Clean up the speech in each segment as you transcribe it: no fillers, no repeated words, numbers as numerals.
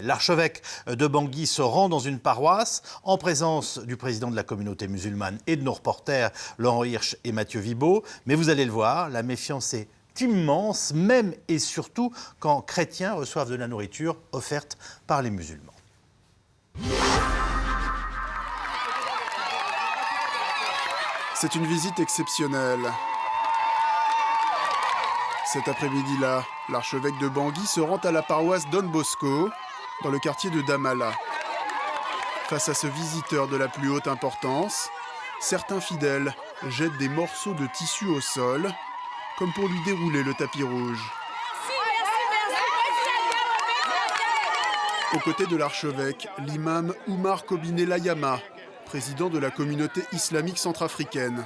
L'archevêque de Bangui se rend dans une paroisse en présence du président de la communauté musulmane et de nos reporters Laurent Hirsch et Mathieu Vibo. Mais vous allez le voir, la méfiance est immense, même et surtout quand chrétiens reçoivent de la nourriture offerte par les musulmans. C'est une visite exceptionnelle. Cet après-midi-là, l'archevêque de Bangui se rend à la paroisse Don Bosco, dans le quartier de Damala. Face à ce visiteur de la plus haute importance, certains fidèles jettent des morceaux de tissu au sol, comme pour lui dérouler le tapis rouge. Aux côtés de l'archevêque, l'imam Oumar Kobiné Layama, président de la communauté islamique centrafricaine.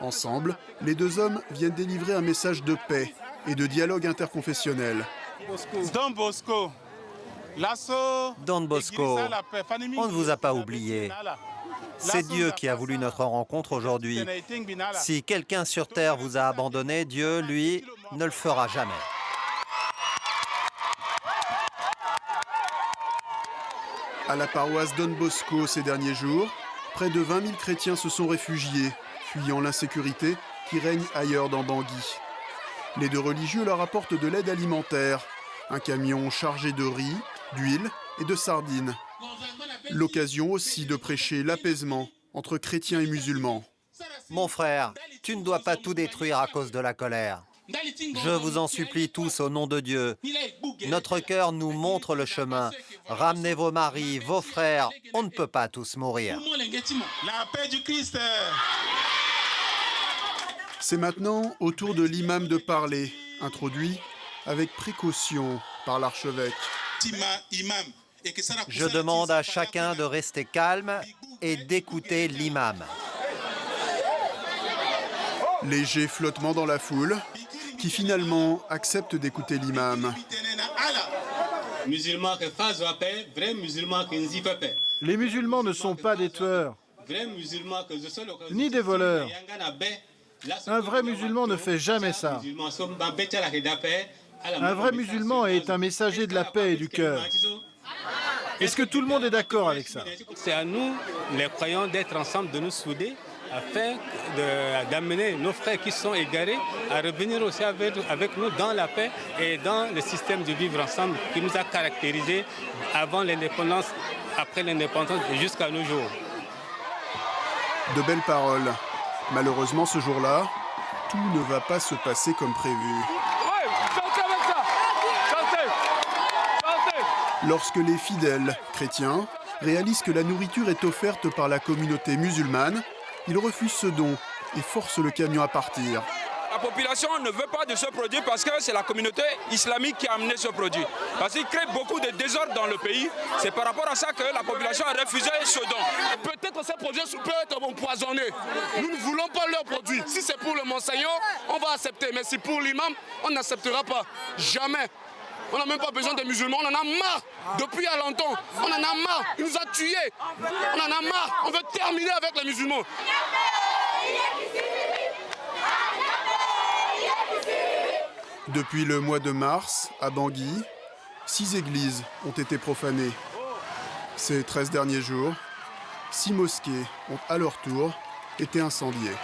Ensemble, les deux hommes viennent délivrer un message de paix et de dialogue interconfessionnel. Don Bosco, on ne vous a pas oublié. C'est Dieu qui a voulu notre rencontre aujourd'hui. Si quelqu'un sur terre vous a abandonné, Dieu, lui, ne le fera jamais. À la paroisse Don Bosco ces derniers jours, près de 20 000 chrétiens se sont réfugiés, fuyant l'insécurité qui règne ailleurs dans Bangui. Les deux religieux leur apportent de l'aide alimentaire, un camion chargé de riz, d'huile et de sardines. L'occasion aussi de prêcher l'apaisement entre chrétiens et musulmans. Mon frère, tu ne dois pas tout détruire à cause de la colère. Je vous en supplie tous au nom de Dieu. Notre cœur nous montre le chemin. Ramenez vos maris, vos frères, on ne peut pas tous mourir. La paix du Christ. C'est maintenant au tour de l'imam de parler, introduit avec précaution par l'archevêque. Je demande à chacun de rester calme et d'écouter l'imam. Léger flottement dans la foule, qui finalement accepte d'écouter l'imam. Les musulmans ne sont pas des tueurs, ni des voleurs. Un vrai musulman ne fait jamais ça. Un vrai musulman est un messager de la paix et du cœur. Est-ce que tout le monde est d'accord avec ça? C'est à nous, les croyants, d'être ensemble, de nous souder, afin d'amener nos frères qui sont égarés à revenir aussi avec nous dans la paix et dans le système de vivre ensemble qui nous a caractérisés avant l'indépendance, après l'indépendance et jusqu'à nos jours. De belles paroles. Malheureusement, ce jour-là, tout ne va pas se passer comme prévu. Lorsque les fidèles chrétiens réalisent que la nourriture est offerte par la communauté musulmane, ils refusent ce don et forcent le camion à partir. La population ne veut pas de ce produit parce que c'est la communauté islamique qui a amené ce produit. Parce qu'il crée beaucoup de désordre dans le pays. C'est par rapport à ça que la population a refusé ce don. Peut-être ces produits peuvent être empoisonnés. Nous ne voulons pas leurs produits. Si c'est pour le monseigneur, on va accepter. Mais si pour l'imam, on n'acceptera pas. Jamais. On n'a même pas besoin des musulmans. On en a marre. Depuis à longtemps. On en a marre. Il nous a tués. On en a marre. On veut terminer avec les musulmans. Depuis le mois de mars, à Bangui, 6 églises ont été profanées. Ces 13 derniers jours, 6 mosquées ont à leur tour été incendiées.